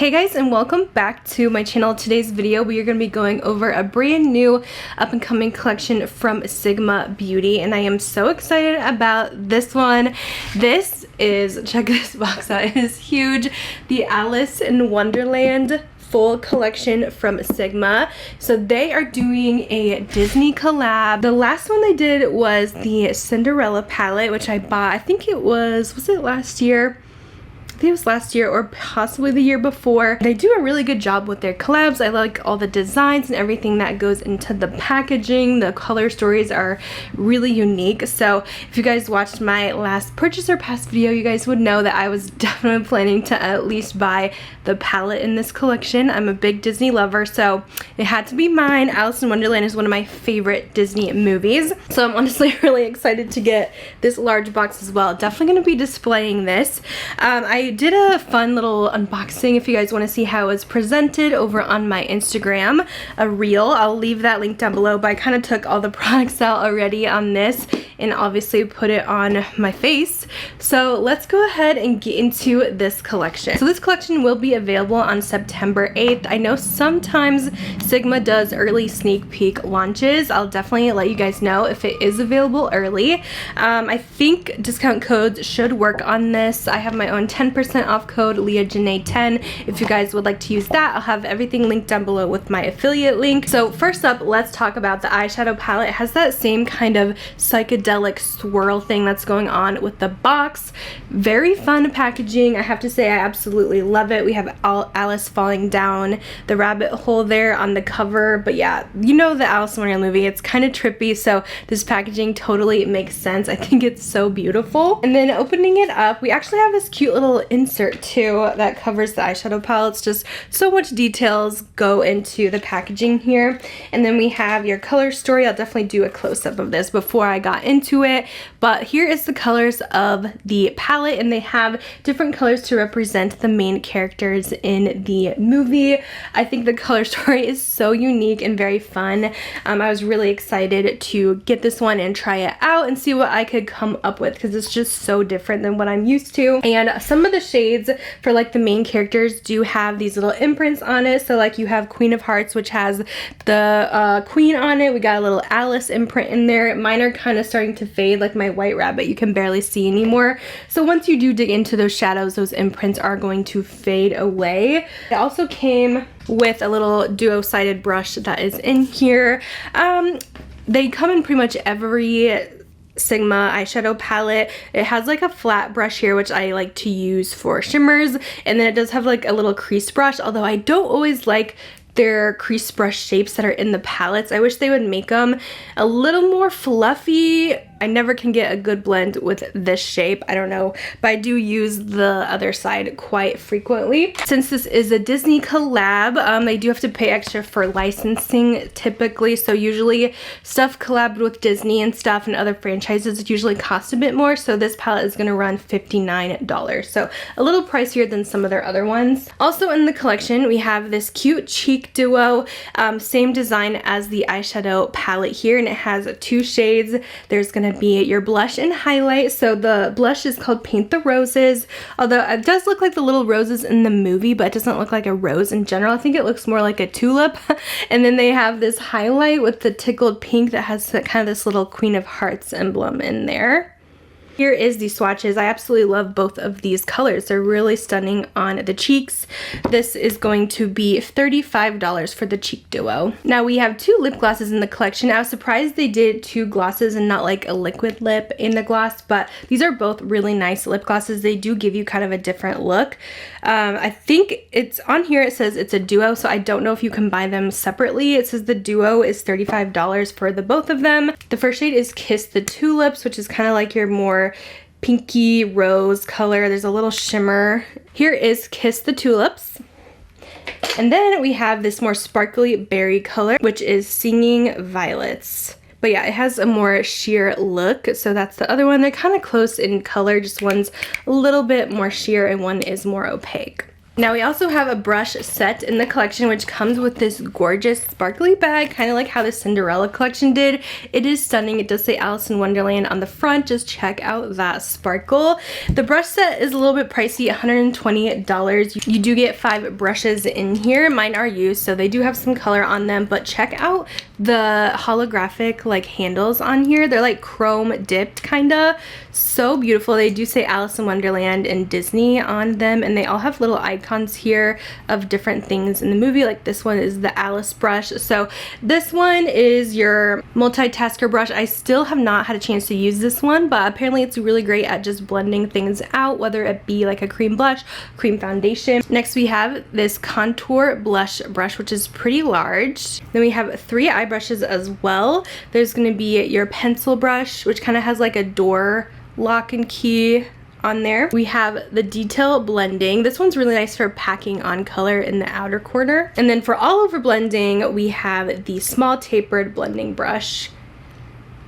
Hey guys, and welcome back to my channel. Today's video we are going to be going over a brand new up and coming collection from Sigma Beauty, and I am so excited about this one. This is, check this box out, it is huge, the Alice in Wonderland full collection from Sigma. So they are doing a Disney collab. The last one they did was the Cinderella palette, which I bought, I think it was it last year? I think it was last year or possibly the year before. They do a really good job with their collabs. I like all the designs and everything that goes into the packaging. The color stories are really unique. So if you guys watched my last purchase or past video, you guys would know that I was definitely planning to at least buy the palette in this collection. I'm a big Disney lover, so it had to be mine. Alice in Wonderland is one of my favorite Disney movies. So I'm honestly really excited to get this large box as well. Definitely going to be displaying this. I did a fun little unboxing if you guys want to see how it was presented over on my Instagram, a reel. I'll leave that link down below, but I kind of took all the products out already on this and obviously put it on my face. So let's go ahead and get into this collection. So this collection will be available on September 8th. I know sometimes Sigma does early sneak peek launches. I'll definitely let you guys know if it is available early. I think discount codes should work on this. I have my own 10% off code, LeahJanae10. If you guys would like to use that, I'll have everything linked down below with my affiliate link. So first up, let's talk about the eyeshadow palette. It has that same kind of psychedelic swirl thing that's going on with the box. Very fun packaging. I have to say I absolutely love it. We have Alice falling down the rabbit hole there on the cover, but yeah, you know the Alice in Wonderland movie, it's kind of trippy, so this packaging totally makes sense. I think it's so beautiful. And then opening it up, we actually have this cute little insert too that covers the eyeshadow palettes. Just so much details go into the packaging here. And then we have your color story. I'll definitely do a close-up of this before I got into it, but here is the colors of the palette, and they have different colors to represent the main characters in the movie. I think the color story is so unique and very fun. I was really excited to get this one and try it out and see what I could come up with, because it's just so different than what I'm used to. And some of the shades for like the main characters do have these little imprints on it. So like you have Queen of Hearts, which has the queen on it. We got a little Alice imprint in there. Mine are kind of starting to fade, like my white rabbit you can barely see anymore. So once you do dig into those shadows, those imprints are going to fade away. It also came with a little duo-sided brush that is in here. They come in pretty much every Sigma eyeshadow palette. It has like a flat brush here, which I like to use for shimmers, and then it does have like a little crease brush, although I don't always like their crease brush shapes that are in the palettes. I wish they would make them a little more fluffy. I never can get a good blend with this shape. I don't know, but I do use the other side quite frequently. Since this is a Disney collab, they do have to pay extra for licensing typically. So usually stuff collabed with Disney and stuff and other franchises usually cost a bit more. So this palette is gonna run $59. So a little pricier than some of their other ones. Also in the collection, we have this cute cheek duo, same design as the eyeshadow palette here, and it has two shades. There's gonna be your blush and highlight. So the blush is called Paint the Roses, although it does look like the little roses in the movie, but it doesn't look like a rose in general. I think it looks more like a tulip. And then they have this highlight with the tickled pink that has kind of this little Queen of Hearts emblem in there. Here is the swatches. I absolutely love both of these colors. They're really stunning on the cheeks. This is going to be $35 for the cheek duo. Now we have two lip glosses in the collection. I was surprised they did two glosses and not like a liquid lip in the gloss, but these are both really nice lip glosses. They do give you kind of a different look. I think it's on here, it says it's a duo, so I don't know if you can buy them separately. It says the duo is $35 for the both of them. The first shade is Kiss the Tulips, which is kind of like your more pinky rose color. There's a little shimmer. Here is Kiss the Tulips. And then we have this more sparkly berry color, which is Singing Violets. But yeah, it has a more sheer look, so that's the other one. They're kind of close in color, just one's a little bit more sheer and one is more opaque. Now we also have a brush set in the collection, which comes with this gorgeous sparkly bag, kind of like how the Cinderella collection did. It is stunning. It does say Alice in Wonderland on the front. Just check out that sparkle. The brush set is a little bit pricey, $120. You do get 5 brushes in here. Mine are used, so they do have some color on them, but check out the holographic like handles on here. They're like chrome dipped kinda. So beautiful. They do say Alice in Wonderland and Disney on them, and they all have little icons here of different things in the movie. Like this one is the Alice brush. So this one is your multitasker brush. I still have not had a chance to use this one, but apparently it's really great at just blending things out, whether it be like a cream blush, cream foundation. Next we have this contour blush brush, which is pretty large. Then we have 3 eye brushes as well. There's going to be your pencil brush, which kind of has like a door lock and key on there. We have the detail blending. This one's really nice for packing on color in the outer corner. And then for all over blending, we have the small tapered blending brush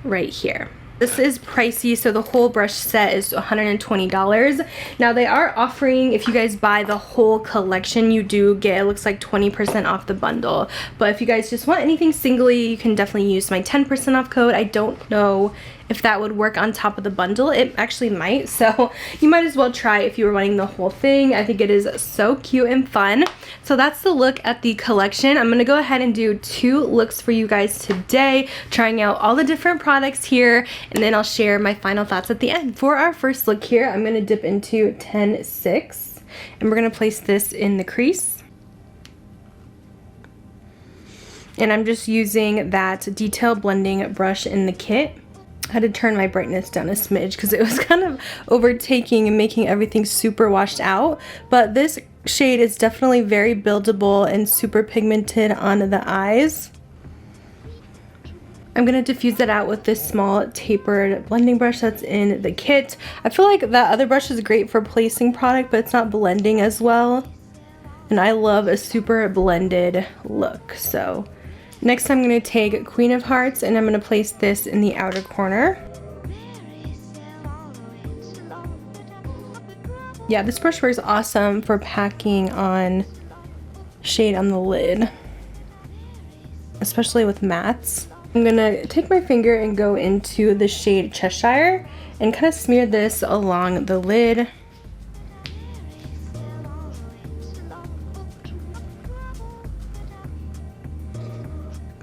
right here. This is pricey, so the whole brush set is $120. Now they are offering, if you guys buy the whole collection, you do get, it looks like 20% off the bundle. But if you guys just want anything singly, you can definitely use my 10% off code. I don't know if that would work on top of the bundle. It actually might, so you might as well try if you were wanting the whole thing. I think it is so cute and fun. So that's the look at the collection. I'm gonna go ahead and do 2 looks for you guys today, trying out all the different products here, and then I'll share my final thoughts at the end. For our first look here, I'm gonna dip into 10-6, and we're gonna place this in the crease. And I'm just using that detail blending brush in the kit. I had to turn my brightness down a smidge because it was kind of overtaking and making everything super washed out. But this shade is definitely very buildable and super pigmented on the eyes. I'm going to diffuse it out with this small tapered blending brush that's in the kit. I feel like that other brush is great for placing product, but it's not blending as well. And I love a super blended look, so next I'm going to take Queen of Hearts and I'm going to place this in the outer corner. Yeah, this brush works awesome for packing on shade on the lid, especially with mattes. I'm going to take my finger and go into the shade Cheshire and kind of smear this along the lid.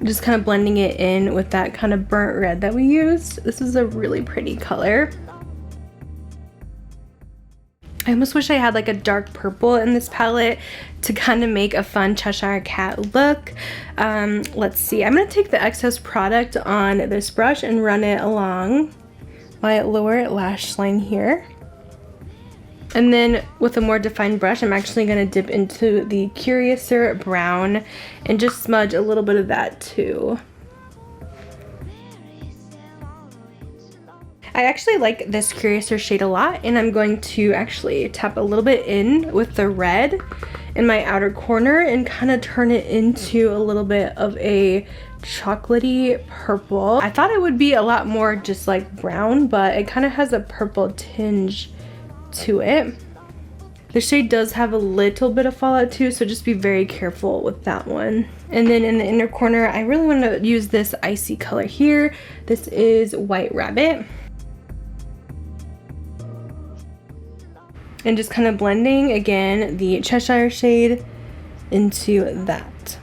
Just kind of blending it in with that kind of burnt red that we used. This is a really pretty color. I almost wish I had like a dark purple in this palette to kind of make a fun Cheshire Cat look. Let's see, I'm going to take the excess product on this brush and run it along my lower lash line here. And then with a more defined brush, I'm actually going to dip into the Curiouser Brown and just smudge a little bit of that too. I actually like this Curiouser shade a lot, and I'm going to actually tap a little bit in with the red in my outer corner and kind of turn it into a little bit of a chocolatey purple. I thought it would be a lot more just like brown, but it kind of has a purple tinge to it. The shade does have a little bit of fallout too, so just be very careful with that one. And then in the inner corner, I really want to use this icy color here. This is White Rabbit. And just kind of blending again the Cheshire shade into that.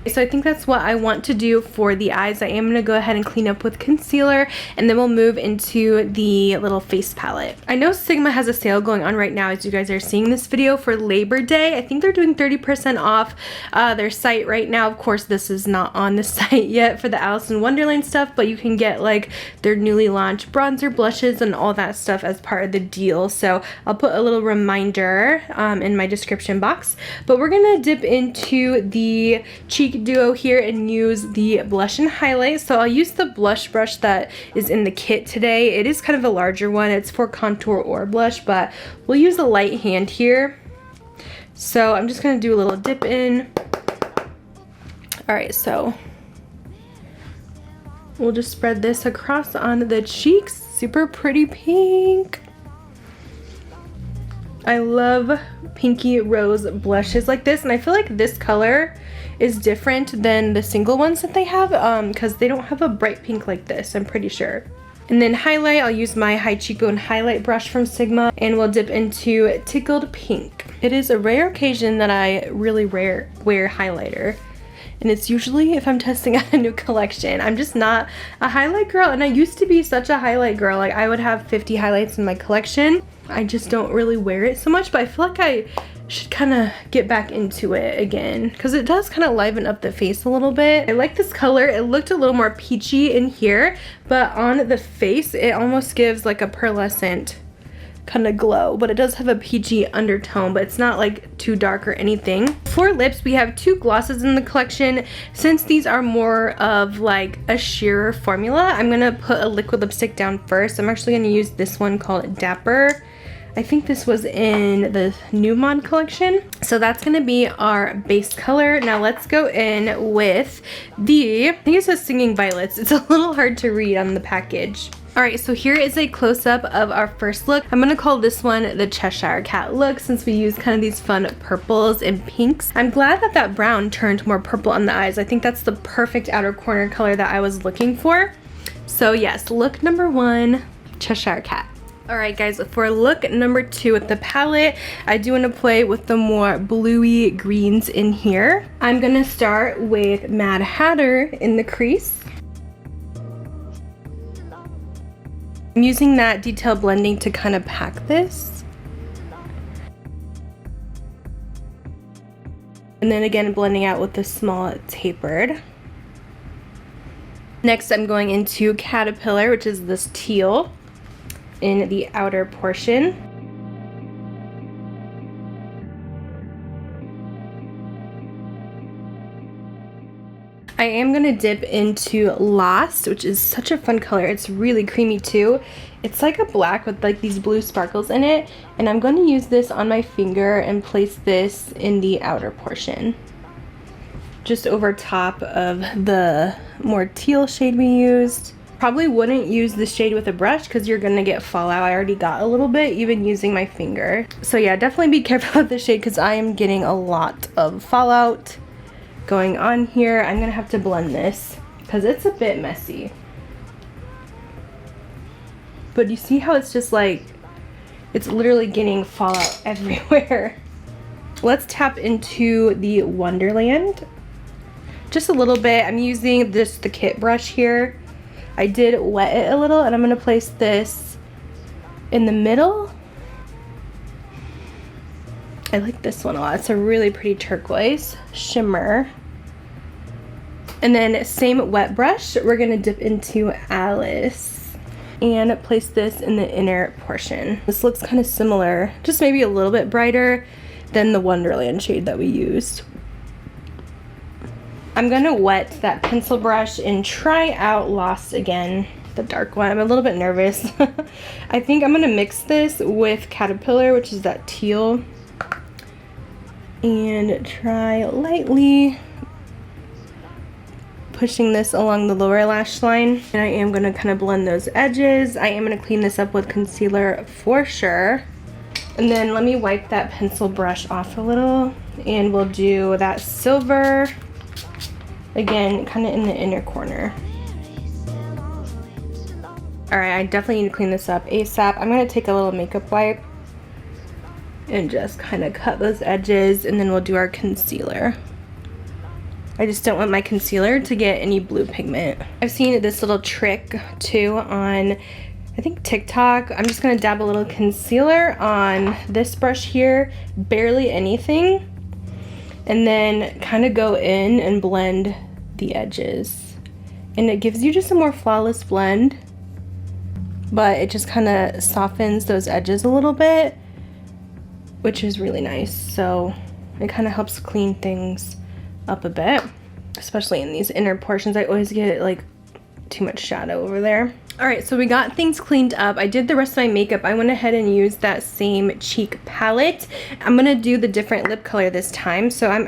So I think that's what I want to do for the eyes. I am going to go ahead and clean up with concealer, and then we'll move into the little face palette. I know Sigma has a sale going on right now as you guys are seeing this video for Labor Day. I think they're doing 30% off their site right now. Of course, this is not on the site yet for the Alice in Wonderland stuff, but you can get like their newly launched bronzer, blushes, and all that stuff as part of the deal. So I'll put a little reminder in my description box. But we're going to dip into the cheek duo here and use the blush and highlight. So I'll use the blush brush that is in the kit today. It is kind of a larger one. It's for contour or blush, but we'll use a light hand here. So I'm just going to do a little dip in. Alright, so we'll just spread this across on the cheeks. Super pretty pink. I love pinky rose blushes like this, and I feel like this color is different than the single ones that they have because they don't have a bright pink like this, I'm pretty sure. And then highlight, I'll use my high cheekbone highlight brush from Sigma, and we'll dip into Tickled Pink. It is a rare occasion that I really wear highlighter, and it's usually if I'm testing out a new collection. I'm just not a highlight girl, and I used to be such a highlight girl. Like, I would have 50 highlights in my collection. I just don't really wear it so much, but I feel like I should kind of get back into it again because it does kind of liven up the face a little bit. I like this color. It looked a little more peachy in here, but on the face it almost gives like a pearlescent kind of glow, but it does have a peachy undertone, but it's not like too dark or anything. For lips, we have 2 glosses in the collection. Since these are more of like a sheer formula, I'm gonna put a liquid lipstick down first. I'm actually gonna use this one called Dapper. I think this was in the New Mod collection. So that's gonna be our base color. Now let's go in with I think it says Singing Violets. It's a little hard to read on the package. All right, so here is a close-up of our first look. I'm gonna call this one the Cheshire Cat look since we use kind of these fun purples and pinks. I'm glad that that brown turned more purple on the eyes. I think that's the perfect outer corner color that I was looking for. So yes, look number 1, Cheshire Cat. Alright guys, for look number 2 with the palette, I do want to play with the more bluey greens in here. I'm going to start with Mad Hatter in the crease. I'm using that detail blending to kind of pack this. And then again blending out with the small tapered. Next I'm going into Caterpillar, which is this teal, in the outer portion. I am gonna dip into Lost, which is such a fun color. It's really creamy too. It's like a black with like these blue sparkles in it, and I'm going to use this on my finger and place this in the outer portion, just over top of the more teal shade we used. Probably wouldn't use the shade with a brush because you're gonna get fallout. I already got a little bit even using my finger. So yeah, definitely be careful with the shade because I am getting a lot of fallout going on here. I'm gonna have to blend this because it's a bit messy. But you see how it's just like, it's literally getting fallout everywhere. Let's tap into the Wonderland. Just a little bit. I'm using the kit brush here. I did wet it a little, and I'm gonna place this in the middle. I like this one a lot. It's a really pretty turquoise shimmer. And then same wet brush, we're gonna dip into Alice and place this in the inner portion. This looks kind of similar, just maybe a little bit brighter than the Wonderland shade that we used. I'm gonna wet that pencil brush and try out Lost again, the dark one. I'm a little bit nervous. I think I'm gonna mix this with Caterpillar, which is that teal, and try lightly pushing this along the lower lash line. And I am gonna kind of blend those edges. I am gonna clean this up with concealer for sure. And then let me wipe that pencil brush off a little, and we'll do that silver. Again, kind of in the inner corner. Alright, I definitely need to clean this up ASAP. I'm going to take a little makeup wipe and just kind of cut those edges, and then we'll do our concealer. I just don't want my concealer to get any blue pigment. I've seen this little trick too on, I think, TikTok. I'm just going to dab a little concealer on this brush here, barely anything, and then kind of go in and blend the edges, and it gives you just a more flawless blend, but it just kind of softens those edges a little bit, which is really nice. So it kind of helps clean things up a bit, especially in these inner portions. I always get like too much shadow over there. Alright, so we got things cleaned up. I did the rest of my makeup. I went ahead and used that same cheek palette. I'm gonna do the different lip color this time, so I'm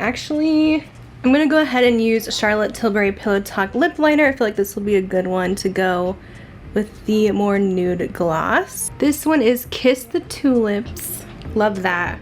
gonna go ahead and use Charlotte Tilbury Pillow Talk lip liner. I feel like this will be a good one to go with the more nude gloss. This one is Kiss the Tulips. Love that.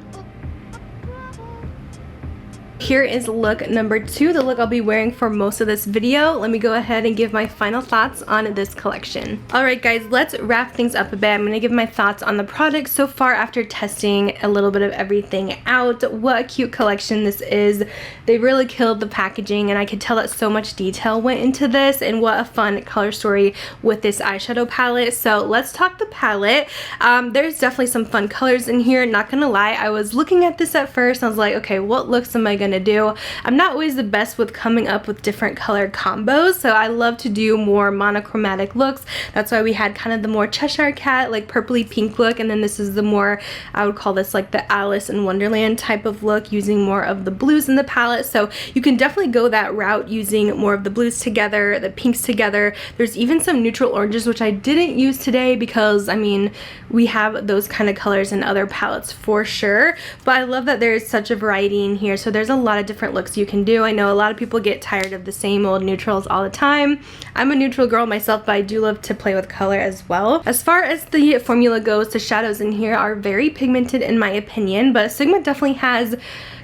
Here is look number 2, the look I'll be wearing for most of this video. Let me go ahead and give my final thoughts on this collection. Alright guys, let's wrap things up a bit. I'm going to give my thoughts on the product so far after testing a little bit of everything out. What a cute collection this is. They really killed the packaging, and I could tell that so much detail went into this, and what a fun color story with this eyeshadow palette. So let's talk the palette. There's definitely some fun colors in here, not gonna lie. I was looking at this at first, I was like, okay, what looks am I gonna do? I'm not always the best with coming up with different color combos, so I love to do more monochromatic looks. That's why we had kind of the more Cheshire Cat, like purpley pink look, and then this is the more, I would call this like the Alice in Wonderland type of look, using more of the blues in the palette. So you can definitely go that route, using more of the blues together, the pinks together. There's even some neutral oranges, which I didn't use today because, I mean, we have those kind of colors in other palettes for sure, but I love that there's such a variety in here. So there's a lot of different looks you can do. I know a lot of people get tired of the same old neutrals all the time. I'm a neutral girl myself, but I do love to play with color as well. As far as the formula goes, the shadows in here are very pigmented in my opinion, but Sigma definitely has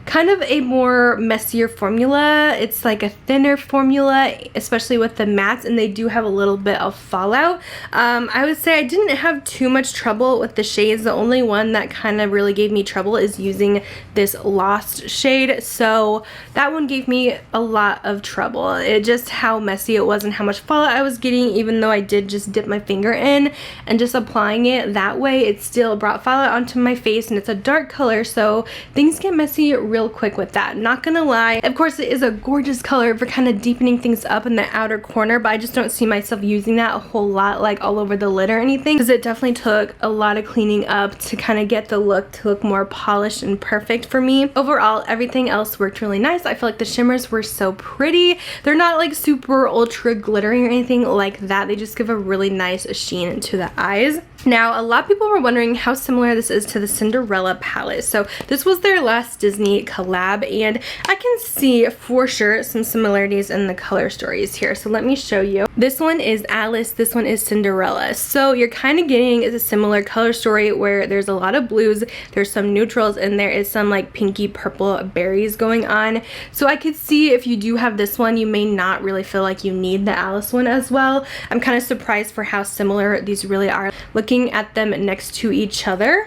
kind of a more messier formula. It's like a thinner formula, especially with the mattes, and they do have a little bit of fallout. I would say I didn't have too much trouble with the shades. The only one that kind of really gave me trouble is using this Lost shade. So that one gave me a lot of trouble. It just how messy it was and how much fallout I was getting, even though I did just dip my finger in and just applying it that way, it still brought fallout onto my face, and it's a dark color, so things get messy real quick with that. Not gonna lie, of course it is a gorgeous color for kind of deepening things up in the outer corner, but I just don't see myself using that a whole lot, like all over the lid or anything, because it definitely took a lot of cleaning up to kind of get the look to look more polished and perfect for me. Overall, everything else worked really nice. I feel like the shimmers were so pretty. They're not like super ultra glittery or anything like that. They just give a really nice sheen to the eyes. Now, a lot of people were wondering how similar this is to the Cinderella palette. So this was their last Disney collab, and I can see for sure some similarities in the color stories here. So let me show you. This one is Alice, this one is Cinderella. So you're kind of getting a similar color story where there's a lot of blues, there's some neutrals, and there is some like pinky purple berries going on. So I could see if you do have this one, you may not really feel like you need the Alice one as well. I'm kind of surprised for how similar these really are. Looking at them next to each other,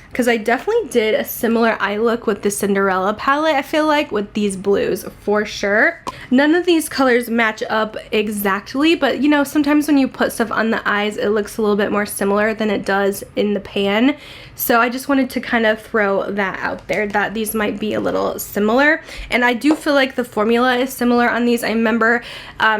because I definitely did a similar eye look with the Cinderella palette, I feel like, with these blues for sure. None of these colors match up exactly, but you know, sometimes when you put stuff on the eyes, it looks a little bit more similar than it does in the pan. So I just wanted to kind of throw that out there, that these might be a little similar. And I do feel like the formula is similar on these. I remember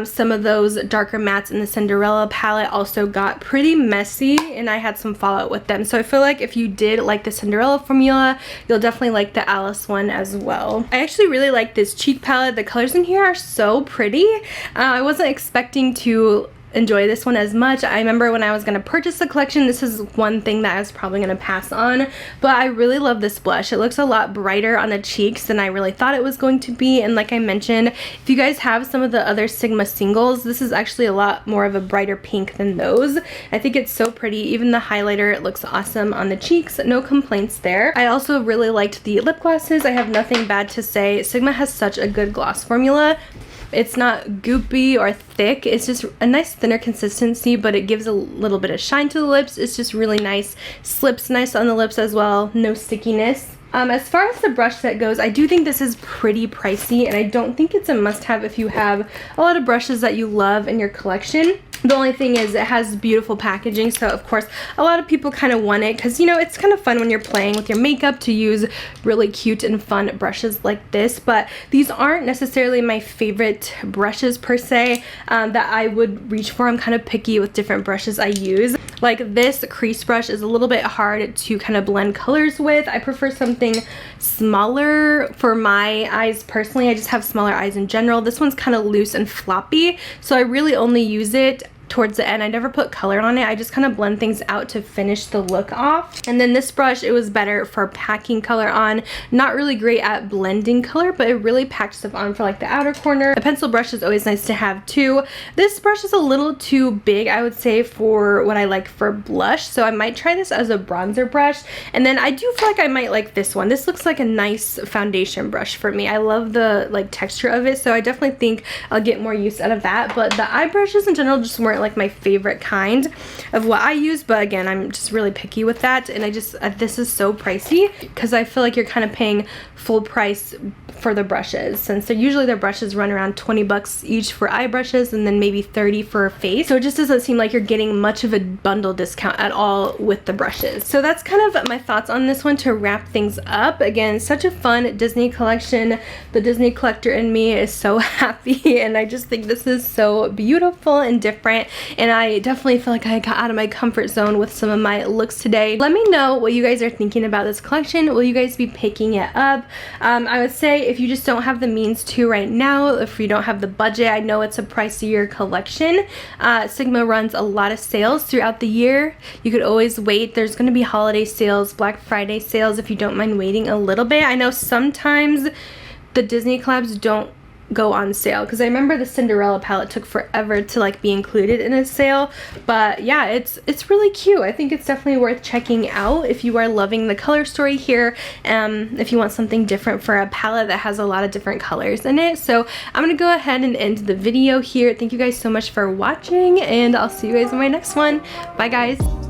some of those darker mattes in the Cinderella palette also got pretty messy, and I had some fallout with them. So I feel like if you did like the Cinderella formula, you'll definitely like the Alice one as well. I actually really like this cheek palette. The colors in here are so pretty. I wasn't expecting to enjoy this one as much. I remember when I was going to purchase the collection, this is one thing that I was probably going to pass on, but I really love this blush. It looks a lot brighter on the cheeks than I really thought it was going to be, and like I mentioned, if you guys have some of the other Sigma singles, this is actually a lot more of a brighter pink than those. I think it's so pretty. Even the highlighter, it looks awesome on the cheeks. No complaints there. I also really liked the lip glosses. I have nothing bad to say. Sigma has such a good gloss formula. It's not goopy or thick, it's just a nice thinner consistency, but it gives a little bit of shine to the lips. It's just really nice. Slips nice on the lips as well, no stickiness. As far as the brush set goes, I do think this is pretty pricey, and I don't think it's a must-have if you have a lot of brushes that you love in your collection. The only thing is it has beautiful packaging, so of course a lot of people kind of want it because, you know, it's kind of fun when you're playing with your makeup to use really cute and fun brushes like this, but these aren't necessarily my favorite brushes per se that I would reach for. I'm kind of picky with different brushes I use. Like this crease brush is a little bit hard to kind of blend colors with. I prefer something smaller for my eyes personally. I just have smaller eyes in general. This one's kind of loose and floppy, so I really only use it towards the end. I never put color on it. I just kind of blend things out to finish the look off. And then this brush, it was better for packing color on. Not really great at blending color, but it really packed stuff on for like the outer corner. A pencil brush is always nice to have too. This brush is a little too big, I would say, for what I like for blush, so I might try this as a bronzer brush. And then I do feel like I might like this one. This looks like a nice foundation brush for me. I love the like texture of it, so I definitely think I'll get more use out of that. But the eye brushes in general just weren't like my favorite kind of what I use, but again, I'm just really picky with that. And I just this is so pricey because I feel like you're kind of paying full price for the brushes, since usually their brushes run around 20 bucks each for eye brushes and then maybe 30 for a face. So it just doesn't seem like you're getting much of a bundle discount at all with the brushes. So that's kind of my thoughts on this one to wrap things up. Again, such a fun Disney collection. The Disney collector in me is so happy, and I just think this is so beautiful and different, and I definitely feel like I got out of my comfort zone with some of my looks today. Let me know what you guys are thinking about this collection. Will you guys be picking it up? I would say if you just don't have the means to right now, if you don't have the budget, I know it's a pricier collection. Sigma runs a lot of sales throughout the year. You could always wait. There's going to be holiday sales, Black Friday sales if you don't mind waiting a little bit. I know sometimes the Disney collabs don't go on sale, because I remember the Cinderella palette took forever to like be included in a sale. But yeah, it's really cute. I think it's definitely worth checking out if you are loving the color story here, if you want something different for a palette that has a lot of different colors in it. So I'm gonna go ahead and end the video here. Thank you guys so much for watching, and I'll see you guys in my next one. Bye guys.